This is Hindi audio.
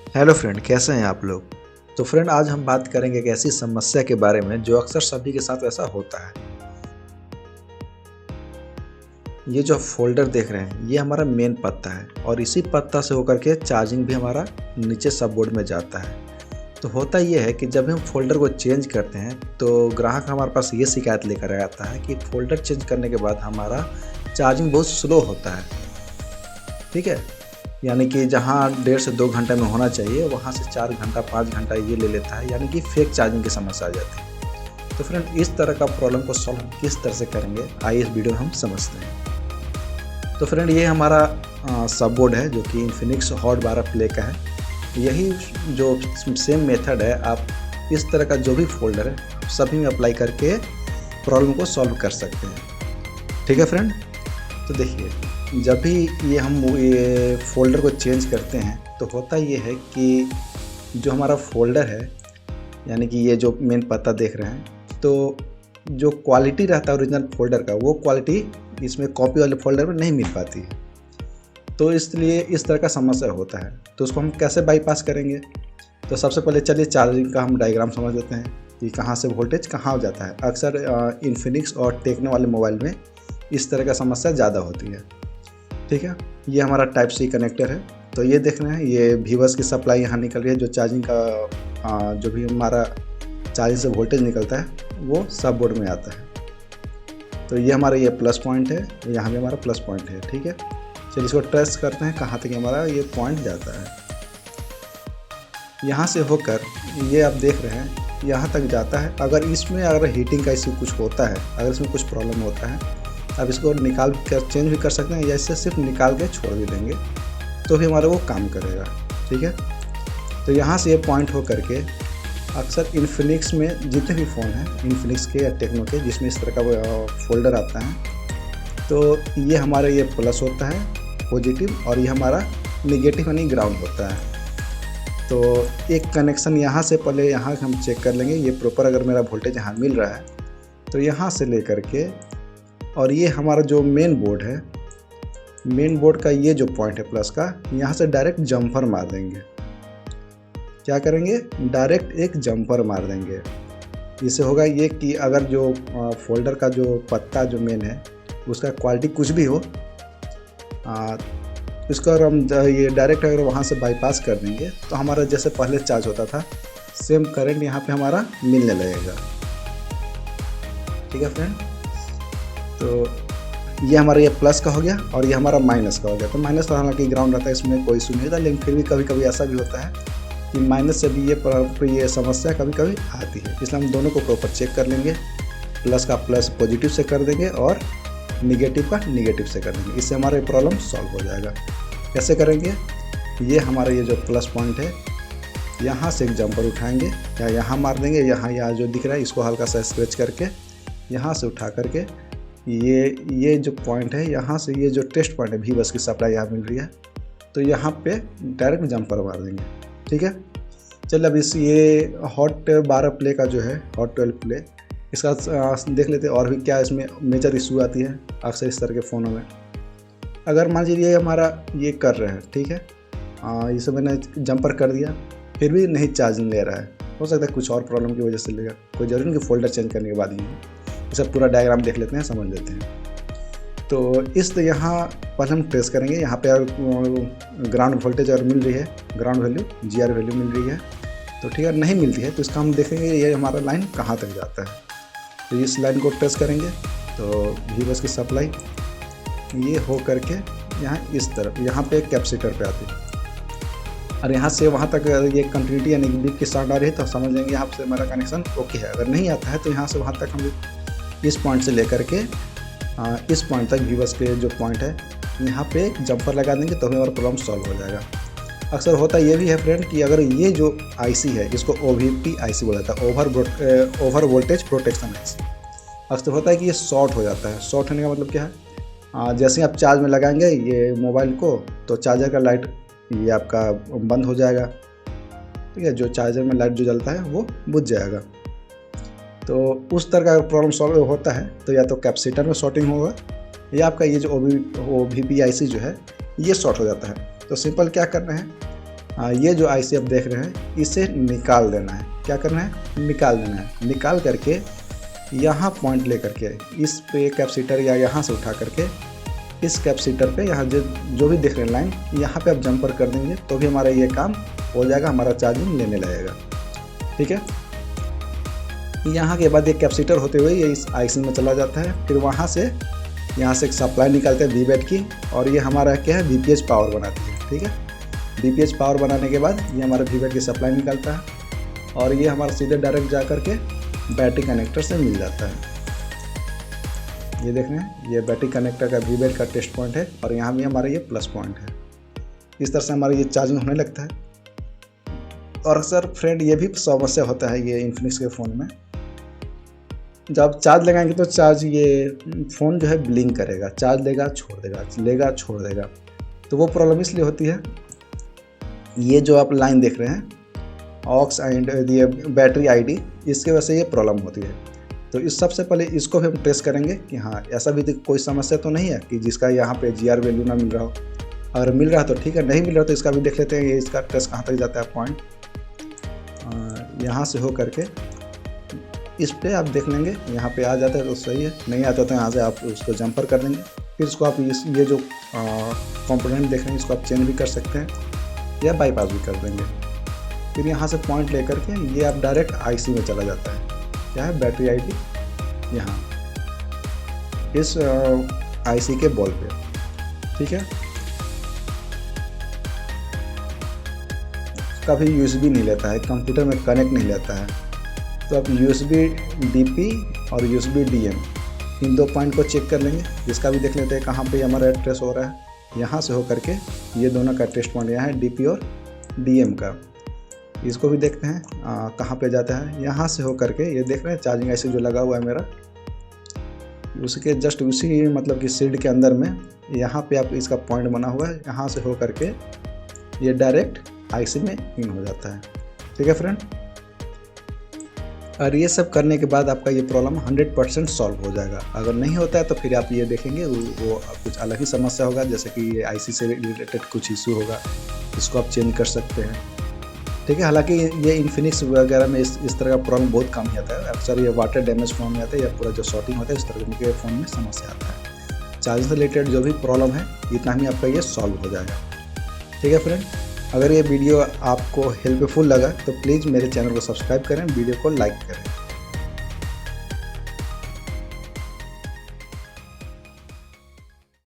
हेलो फ्रेंड, कैसे हैं आप लोग। तो फ्रेंड, आज हम बात करेंगे एक ऐसी समस्या के बारे में जो अक्सर सभी के साथ ऐसा होता है। ये जो फ़ोल्डर देख रहे हैं, ये हमारा मेन पत्ता है और इसी पत्ता से होकर के चार्जिंग भी हमारा नीचे सब बोर्ड में जाता है। तो होता ये है कि जब हम फ़ोल्डर को चेंज करते हैं तो ग्राहक हमारे पास ये शिकायत लेकर आता है कि फ़ोल्डर चेंज करने के बाद हमारा चार्जिंग बहुत स्लो होता है। ठीक है, यानी कि जहाँ 1.5 से 2 घंटे में होना चाहिए वहाँ से 4 घंटा 5 घंटा ये ले लेता है, यानी कि फेक चार्जिंग की समस्या आ जाती है। तो फ्रेंड, इस तरह का प्रॉब्लम को सॉल्व किस तरह से करेंगे, आइए इस वीडियो में हम समझते हैं। तो फ्रेंड, ये हमारा सब बोर्ड है जो कि इन्फिनिक्स हॉट 12 प्ले का है। यही जो सेम मेथड है, आप इस तरह का जो भी फोल्डर है सभी में अप्लाई करके प्रॉब्लम को सॉल्व कर सकते हैं। ठीक है फ्रेंड, तो देखिए, जब भी हम ये फ़ोल्डर को चेंज करते हैं तो होता ये है कि जो हमारा फ़ोल्डर है, यानी कि ये जो मेन पत्ता देख रहे हैं, तो जो क्वालिटी रहता है ओरिजिनल फ़ोल्डर का, वो क्वालिटी इसमें कॉपी वाले फ़ोल्डर में नहीं मिल पाती है। तो इसलिए इस तरह का समस्या होता है। तो उसको हम कैसे बाईपास करेंगे? तो सबसे पहले चलिए चार्जिंग का हम डायग्राम समझ लेते हैं कि कहाँ से वोल्टेज कहाँ हो जाता है। अक्सर इन्फिनिक्स और टेक्नो वाले मोबाइल में इस तरह का समस्या ज़्यादा होती है। ठीक है, ये हमारा टाइप सी कनेक्टर है। तो ये देख रहे हैं, ये वीवर्स की सप्लाई यहाँ निकल रही है। जो चार्जिंग का जो भी हमारा चार्जिंग से वोल्टेज निकलता है वो सब बोर्ड में आता है। तो ये हमारा ये प्लस पॉइंट है, यहाँ भी हमारा प्लस पॉइंट है। ठीक है, चलिए इसको ट्रेस करते हैं कहाँ तक हमारा ये पॉइंट जाता है। यहाँ से होकर ये आप देख रहे हैं यहाँ तक जाता है। अगर हीटिंग का इश्यू कुछ होता है, अगर इसमें कुछ प्रॉब्लम होता है, अब इसको निकाल कर चेंज भी कर सकते हैं या इससे सिर्फ निकाल के छोड़ भी देंगे तो भी हमारा वो काम करेगा। ठीक है, तो यहाँ से ये पॉइंट हो करके अक्सर इन्फिनिक्स में जितने भी फ़ोन हैं, इन्फिनिक्स के या टेक्नो के, जिसमें इस तरह का फोल्डर आता है, तो ये हमारा ये प्लस होता है पॉजिटिव और ये हमारा निगेटिव यानी ग्राउंड होता है। तो एक कनेक्शन यहाँ से पहले यहाँ हम चेक कर लेंगे, ये प्रॉपर अगर मेरा वोल्टेज यहाँ मिल रहा है तो यहाँ से ले करके, और ये हमारा जो मेन बोर्ड है, मेन बोर्ड का ये जो पॉइंट है प्लस का, यहाँ से डायरेक्ट जंपर मार देंगे। क्या करेंगे? डायरेक्ट एक जंपर मार देंगे। इससे होगा ये कि अगर जो फोल्डर का जो पत्ता जो मेन है उसका क्वालिटी कुछ भी हो, इसको अगर हम ये डायरेक्ट अगर वहाँ से बाईपास कर देंगे तो हमारा जैसे पहले चार्ज होता था सेम करंट यहाँ पे हमारा मिलने लगेगा। ठीक है फ्रेंड, तो ये हमारा ये प्लस का हो गया और ये हमारा माइनस का हो गया। तो माइनस का हालांकि ग्राउंड रहता है, इसमें कोई इशू नहीं था, लेकिन फिर भी कभी कभी ऐसा भी होता है कि माइनस से भी ये समस्या कभी कभी आती है। इसलिए हम दोनों को प्रॉपर चेक कर लेंगे। प्लस का प्लस पॉजिटिव से कर देंगे और निगेटिव का निगेटिव से कर देंगे। इससे हमारा प्रॉब्लम सॉल्व हो जाएगा। कैसे करेंगे? ये हमारा ये जो प्लस पॉइंट है, यहाँ से एक जंपर उठाएंगे या यहाँ मार देंगे, यहाँ जो दिख रहा है इसको हल्का सा स्क्रैच करके यहाँ से उठा करके ये जो पॉइंट है, यहाँ से ये जो टेस्ट पॉइंट है, वीवर्स की सप्लाई यहाँ मिल रही है, तो यहाँ पे डायरेक्ट जंपर मार देंगे। ठीक है, चलिए अब ये हॉट 12 प्ले का जो है, हॉट 12 प्ले, इसका देख लेते हैं और भी क्या इसमें मेजर इशू आती है अक्सर इस तरह के फ़ोनों में। अगर मान लीजिए हमारा ये कर रहे हैं, ठीक है, इसे मैंने जंपर कर दिया फिर भी नहीं चार्जिंग ले रहा है, हो सकता है कुछ और प्रॉब्लम की वजह से लेगा, कोई ज़रूरी नहीं कि फोल्डर चेंज करने के बाद ही है। इसे पूरा डायग्राम देख लेते हैं, समझ लेते हैं। तो इस यहाँ पर हम ट्रेस करेंगे, यहाँ पे ग्राउंड वोल्टेज अगर मिल रही है, ग्राउंड वैल्यू GR वैल्यू मिल रही है तो ठीक है, नहीं मिलती है तो इसका हम देखेंगे ये हमारा लाइन कहाँ तक जाता है। तो इस लाइन को ट्रेस करेंगे तो वीवर्स की सप्लाई ये हो करके यहाँ इस तरफ, यहाँ पे कैपेसिटर पे आती है और यहाँ से वहाँ तक ये कंटिन्यूटी यानी बीप की साउंड आ रही है तो समझ लेंगे यहाँ से हमारा कनेक्शन ओके है। अगर नहीं आता है तो यहाँ से वहाँ तक हम इस पॉइंट से लेकर के इस पॉइंट तक वीवर्स के जो पॉइंट है यहाँ पे जंपर लगा देंगे तो हमारा प्रॉब्लम सॉल्व हो जाएगा। अक्सर होता ये भी है फ्रेंड कि अगर ये जो IC है, इसको OVP IC बोला जाता है, ओवर वोल्टेज प्रोटेक्शन IC। अक्सर होता है कि ये शॉर्ट हो जाता है। शॉर्ट होने का मतलब क्या है? जैसे ही आप चार्ज में लगाएंगे ये मोबाइल को तो चार्जर का लाइट ये आपका बंद हो जाएगा। ठीक है, जो चार्जर में लाइट जो जलता है वो बुझ जाएगा। तो उस तरह का प्रॉब्लम सॉल्व होता है तो या तो कैपेसिटर में शॉर्टिंग होगा या आपका ये जो OVP IC जो है ये शॉर्ट हो जाता है। तो सिंपल क्या करना है, ये जो आईसी आप देख रहे हैं इसे निकाल देना है। क्या करना है? निकाल देना है। निकाल करके यहाँ पॉइंट ले करके इस पे कैपेसिटर या यहाँ से उठा करके इस कैपेसिटर पे यहाँ जो भी देख रहे हैं लाइन, यहाँ पे आप जंपर कर देंगे तो भी हमारा ये काम हो जाएगा, हमारा चार्जिंग लेने लगेगा। ठीक है। यहाँ के बाद ये कैपेसिटर होते हुए ये इस आईसी में चला जाता है। फिर वहाँ से यहाँ से एक सप्लाई निकालते हैं वी-बैट की, और ये हमारा क्या है, वीपीएच पावर बनाती है। ठीक है। वीपीएच पावर बनाने के बाद ये हमारा वी-बैट की सप्लाई निकालता है और ये हमारा सीधे डायरेक्ट जा करके बैटरी कनेक्टर से मिल जाता है। ये देख रहे हैं, ये बैटरी कनेक्टर का वी-बैट का टेस्ट पॉइंट है और यहाँ भी हमारा ये प्लस पॉइंट है। इस तरह से हमारा ये चार्जिंग होने लगता है। और सर फ्रेंड, ये भी समस्या होता है ये इन्फिनिक्स के फ़ोन में, जब चार्ज लगाएंगे तो चार्ज ये फ़ोन जो है ब्लिंक करेगा, चार्ज लेगा छोड़ देगा, लेगा छोड़ देगा। तो वो प्रॉब्लम इसलिए होती है, ये जो आप लाइन देख रहे हैं ऑक्स एंड ये बैटरी आईडी, इसकी वजह से ये प्रॉब्लम होती है। तो इस सबसे पहले इसको भी हम टेस्ट करेंगे कि हाँ ऐसा भी कोई समस्या तो नहीं है कि जिसका यहाँ पे जीआर वैल्यू ना मिल रहा हो। अगर मिल रहा तो ठीक है, नहीं मिल रहा तो इसका भी देख लेते हैं, ये इसका टेस्ट कहाँ तक जाता है पॉइंट। यहाँ से हो करके इस पे आप देख लेंगे, यहाँ पे आ जाता है तो सही है, नहीं आता तो यहाँ से आप उसको जंपर कर देंगे। फिर इसको आप ये जो कंपोनेंट देख रहे हैं इसको आप चेंज भी कर सकते हैं या बाईपास भी कर देंगे। फिर यहाँ से पॉइंट लेकर के ये आप डायरेक्ट आईसी में चला जाता है। क्या है? बैटरी आईडी यहाँ इस आईसी के बॉल पे। ठीक है। कभी यूएसबी नहीं लेता है, कंप्यूटर में कनेक्ट नहीं लेता है, तो आप यूएसबी डीपी और यूएसबी डीएम इन दो पॉइंट को चेक कर लेंगे। इसका भी देख लेते हैं कहाँ पे हमारा ट्रेस हो रहा है। यहाँ से हो करके ये दोनों का टेस्ट पॉइंट यहाँ है, डीपी और डीएम का। इसको भी देखते हैं कहाँ पे जाता है। यहाँ से हो करके ये देख रहे हैं चार्जिंग आईसी जो लगा हुआ है मेरा, उसके जस्ट उसी मतलब कि शील्ड के अंदर में यहाँ पे आप इसका पॉइंट बना हुआ है, यहाँ से हो करके ये डायरेक्ट आईसी में इन हो जाता है। ठीक है फ्रेंड। और ये सब करने के बाद आपका ये प्रॉब्लम 100% सॉल्व हो जाएगा। अगर नहीं होता है तो फिर आप ये देखेंगे वो कुछ अलग ही समस्या होगा, जैसे कि ये आईसी से रिलेटेड कुछ इशू होगा, इसको आप चेंज कर सकते हैं। ठीक है। हालांकि ये इन्फिनिक्स वगैरह में इस तरह का प्रॉब्लम बहुत कम ही आता है। अक्सर ये वाटर डैमेज फ़ोन में आता है या पूरा जो शॉर्टिंग होता है इस तरह के फ़ोन में समस्या आता है। चार्जिंग से रिलेटेड जो भी प्रॉब्लम है इतना ही आपका ये सॉल्व हो जाएगा। ठीक है फ्रेंड। अगर ये वीडियो आपको हेल्पफुल लगा तो प्लीज़ मेरे चैनल को सब्सक्राइब करें, वीडियो को लाइक करें।